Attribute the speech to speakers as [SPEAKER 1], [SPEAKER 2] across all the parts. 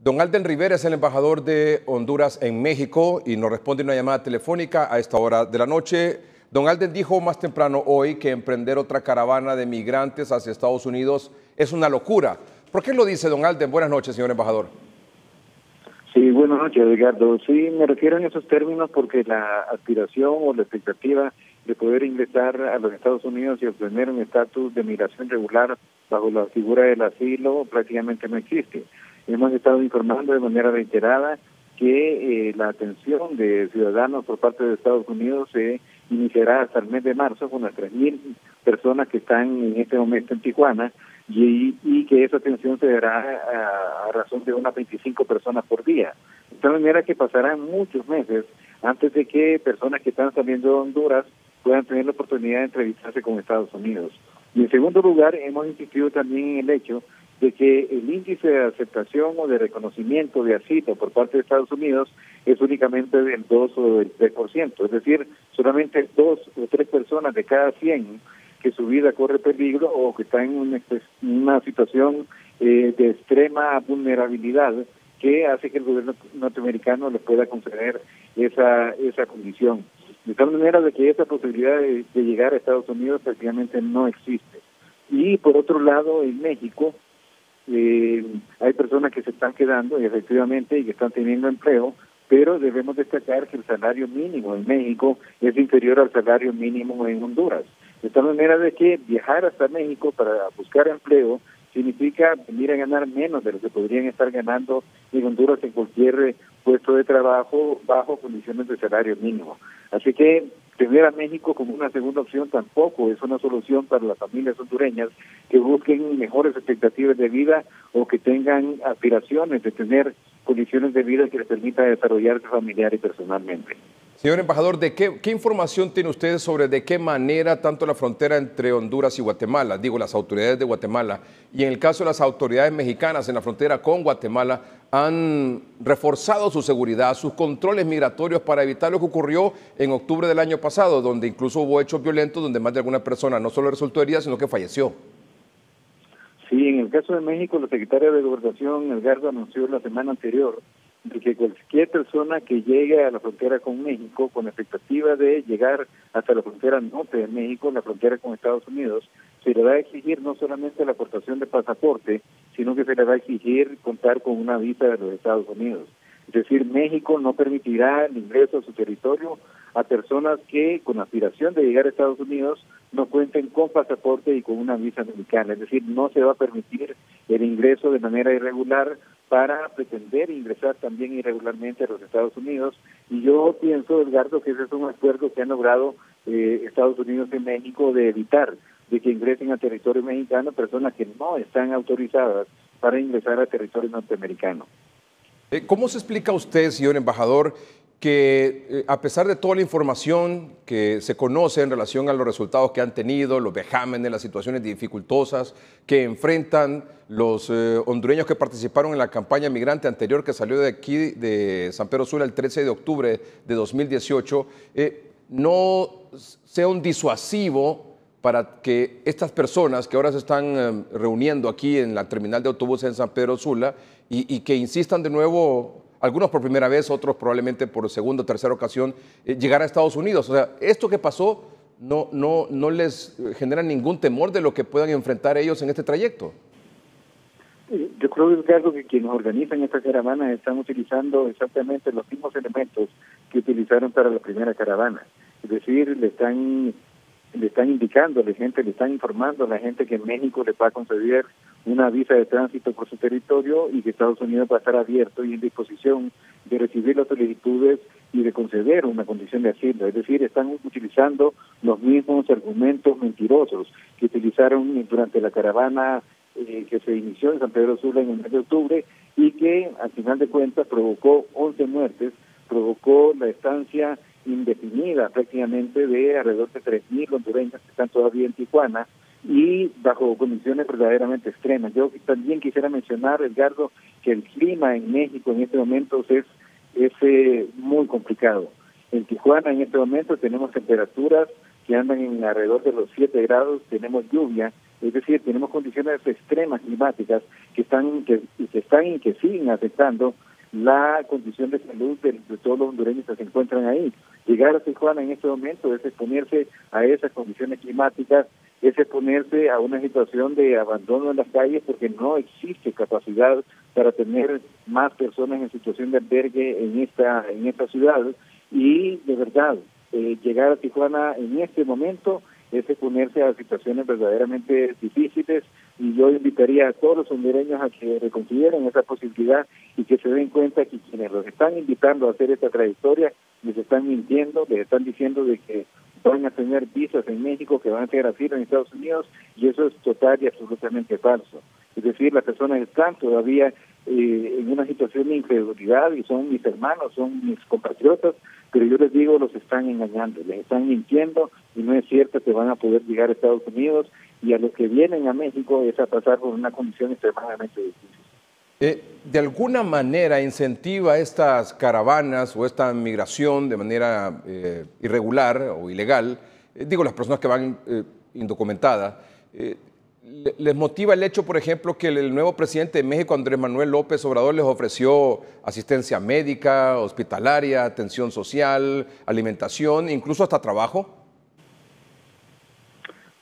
[SPEAKER 1] Don Alden Rivera es el embajador de Honduras en México y nos responde una llamada telefónica a esta hora de la noche. Don Alden dijo más temprano hoy que emprender otra caravana de migrantes hacia Estados Unidos es una locura. ¿Por qué lo dice, don Alden? Buenas noches, señor embajador.
[SPEAKER 2] Sí, buenas noches, Edgardo. Sí, me refiero en esos términos porque la aspiración o la expectativa de poder ingresar a los Estados Unidos y obtener un estatus de migración regular bajo la figura del asilo prácticamente no existe. Hemos estado informando de manera reiterada que la atención de ciudadanos por parte de Estados Unidos se iniciará hasta el mes de marzo con las 3.000 personas que están en este momento en Tijuana y que esa atención se dará a razón de unas 25 personas por día. De tal manera que pasarán muchos meses antes de que personas que están saliendo de Honduras puedan tener la oportunidad de entrevistarse con Estados Unidos. Y en segundo lugar, hemos insistido también en el hecho de que el índice de aceptación o de reconocimiento de asilo por parte de Estados Unidos es únicamente del 2 o del 3%, es decir, solamente 2 o 3 personas de cada 100 que su vida corre peligro o que están en una situación de extrema vulnerabilidad que hace que el gobierno norteamericano le pueda conceder esa condición. De tal manera de que esa posibilidad de llegar a Estados Unidos prácticamente no existe. Y por otro lado, en México, hay personas que se están quedando efectivamente y que están teniendo empleo, pero debemos destacar que el salario mínimo en México es inferior al salario mínimo en Honduras. De tal manera de que viajar hasta México para buscar empleo significa venir a ganar menos de lo que podrían estar ganando en Honduras en cualquier puesto de trabajo bajo condiciones de salario mínimo. Así que tener a México como una segunda opción tampoco es una solución para las familias hondureñas que busquen mejores expectativas de vida o que tengan aspiraciones de tener condiciones de vida que les permita desarrollarse familiar y personalmente.
[SPEAKER 1] Señor embajador, ¿qué información tiene usted sobre de qué manera tanto la frontera entre Honduras y Guatemala, digo las autoridades de Guatemala, y en el caso de las autoridades mexicanas en la frontera con Guatemala, han reforzado su seguridad, sus controles migratorios para evitar lo que ocurrió en octubre del año pasado, donde incluso hubo hechos violentos donde más de alguna persona no solo resultó herida, sino que falleció?
[SPEAKER 2] Sí, en el caso de México, la secretaria de Gobernación, Edgardo, anunció la semana anterior de que cualquier persona que llegue a la frontera con México con la expectativa de llegar hasta la frontera norte de México, la frontera con Estados Unidos, se le va a exigir no solamente la aportación de pasaporte, sino que se le va a exigir contar con una visa de los Estados Unidos. Es decir, México no permitirá el ingreso a su territorio a personas que con aspiración de llegar a Estados Unidos no cuenten con pasaporte y con una visa mexicana. Es decir, no se va a permitir el ingreso de manera irregular para pretender ingresar también irregularmente a los Estados Unidos. Y yo pienso, Edgardo, que ese es un acuerdo que han logrado Estados Unidos y México de evitar de que ingresen a territorio mexicano personas que no están autorizadas para ingresar a territorio norteamericano.
[SPEAKER 1] ¿Cómo se explica usted, señor embajador, que a pesar de toda la información que se conoce en relación a los resultados que han tenido, los vejámenes, las situaciones dificultosas que enfrentan los hondureños que participaron en la campaña migrante anterior que salió de aquí, de San Pedro Sula, el 13 de octubre de 2018, no sea un disuasivo para que estas personas que ahora se están reuniendo aquí en la terminal de autobuses en San Pedro Sula y que insistan de nuevo, algunos por primera vez, otros probablemente por segunda o tercera ocasión, llegar a Estados Unidos? O sea, esto que pasó no les genera ningún temor de lo que puedan enfrentar ellos en este trayecto.
[SPEAKER 2] Yo creo, Edgardo, que quienes organizan esta caravana están utilizando exactamente los mismos elementos que utilizaron para la primera caravana. Es decir, le están indicando a la gente, le están informando a la gente que México le va a conceder una visa de tránsito por su territorio y que Estados Unidos va a estar abierto y en disposición de recibir las solicitudes y de conceder una condición de asilo. Es decir, están utilizando los mismos argumentos mentirosos que utilizaron durante la caravana que se inició en San Pedro Sula en el mes de octubre y que, al final de cuentas, provocó 11 muertes, provocó la estancia indefinida prácticamente de alrededor de 3.000 hondureños que están todavía en Tijuana y bajo condiciones verdaderamente extremas. Yo también quisiera mencionar, Edgardo, que el clima en México en este momento es muy complicado. En Tijuana en este momento tenemos temperaturas que andan en alrededor de los 7 grados, tenemos lluvia Es decir, tenemos condiciones extremas climáticas que siguen afectando la condición de salud de todos los hondureños que se encuentran ahí. Llegar a Tijuana en este momento es exponerse a esas condiciones climáticas, es exponerse a una situación de abandono en las calles porque no existe capacidad para tener más personas en situación de albergue en esta ciudad. Y de verdad, llegar a Tijuana en este momento es exponerse a situaciones verdaderamente difíciles, y yo invitaría a todos los hondureños a que reconsideren esa posibilidad y que se den cuenta que quienes los están invitando a hacer esta trayectoria les están mintiendo, les están diciendo de que van a tener visas en México, que van a tener asilo en Estados Unidos, y eso es total y absolutamente falso. Es decir, las personas están todavía en una situación de incredulidad y son mis hermanos, son mis compatriotas, pero yo les digo, los están engañando, les están mintiendo y no es cierto que van a poder llegar a Estados Unidos, y a los que vienen a México es a pasar por una condición extremadamente difícil.
[SPEAKER 1] ¿De alguna manera incentiva estas caravanas o esta migración de manera irregular o ilegal? Digo, las personas que van indocumentadas. ¿Les motiva el hecho, por ejemplo, que el nuevo presidente de México, Andrés Manuel López Obrador, les ofreció asistencia médica, hospitalaria, atención social, alimentación, incluso hasta trabajo?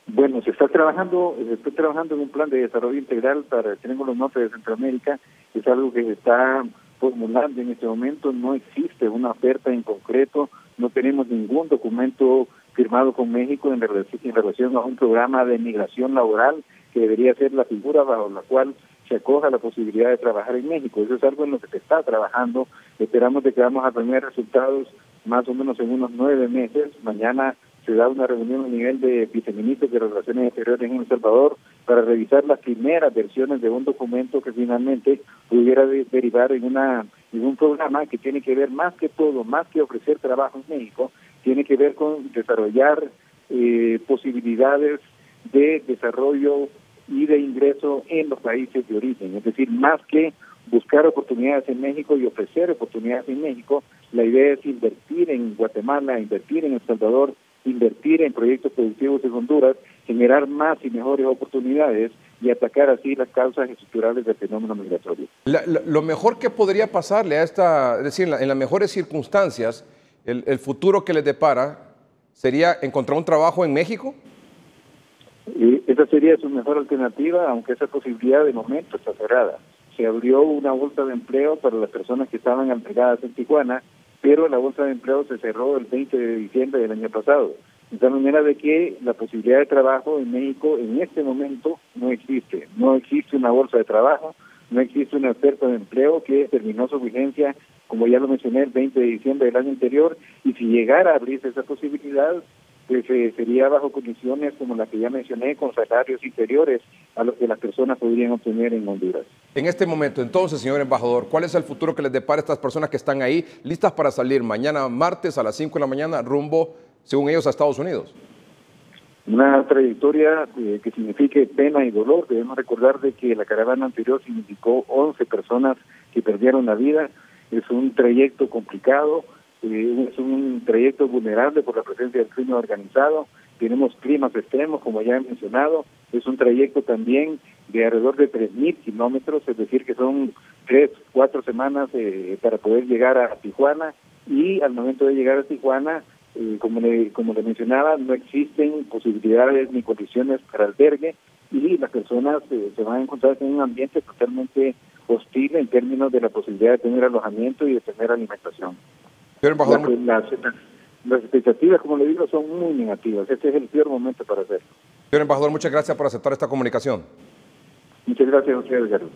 [SPEAKER 2] Bueno, se está trabajando en un plan de desarrollo integral para el Triángulo Norte de Centroamérica. Es algo que se está formulando en este momento. No existe una oferta en concreto, no tenemos ningún documento firmado con México en relación a un programa de migración laboral que debería ser la figura bajo la cual se acoja la posibilidad de trabajar en México. Eso es algo en lo que se está trabajando. Esperamos de que vamos a tener resultados más o menos en unos 9 meses. Mañana se da una reunión a nivel de viceministros de Relaciones Exteriores en El Salvador para revisar las primeras versiones de un documento que finalmente pudiera derivar en un programa que tiene que ver más que todo, más que ofrecer trabajo en México, tiene que ver con desarrollar posibilidades de desarrollo y de ingreso en los países de origen. Es decir, más que buscar oportunidades en México y ofrecer oportunidades en México, la idea es invertir en Guatemala, invertir en El Salvador, invertir en proyectos productivos en Honduras, generar más y mejores oportunidades y atacar así las causas estructurales del fenómeno migratorio.
[SPEAKER 1] Lo mejor que podría pasarle a es decir, en las mejores circunstancias, el futuro que les depara sería encontrar un trabajo en México.
[SPEAKER 2] Esa sería su mejor alternativa, aunque esa posibilidad de momento está cerrada. Se abrió una bolsa de empleo para las personas que estaban albergadas en Tijuana, pero la bolsa de empleo se cerró el 20 de diciembre del año pasado. De tal manera de que la posibilidad de trabajo en México en este momento no existe. No existe una bolsa de trabajo, no existe una oferta de empleo que terminó su vigencia, como ya lo mencioné, el 20 de diciembre del año anterior, y si llegara a abrirse esa posibilidad, pues sería bajo condiciones como las que ya mencioné, con salarios inferiores a los que las personas podrían obtener en Honduras.
[SPEAKER 1] En este momento, entonces, señor embajador, ¿cuál es el futuro que les depara a estas personas que están ahí, listas para salir mañana martes a las 5 de la mañana, rumbo, según ellos, a Estados Unidos?
[SPEAKER 2] Una trayectoria que signifique pena y dolor. Debemos recordar de que la caravana anterior significó 11 personas que perdieron la vida. Es un trayecto complicado, es un trayecto vulnerable por la presencia del crimen organizado. Tenemos climas extremos, como ya he mencionado. Es un trayecto también de alrededor de 3.000 kilómetros, es decir, que son 3-4 semanas para poder llegar a Tijuana. Y al momento de llegar a Tijuana, como le mencionaba, no existen posibilidades ni condiciones para albergue, y las personas se van a encontrar en un ambiente totalmente hostil en términos de la posibilidad de tener alojamiento y de tener alimentación. Las expectativas, como le digo, son muy negativas. Este es el peor momento para hacerlo.
[SPEAKER 1] Señor embajador, muchas gracias por aceptar esta comunicación.
[SPEAKER 2] Muchas gracias a ustedes, Carlos.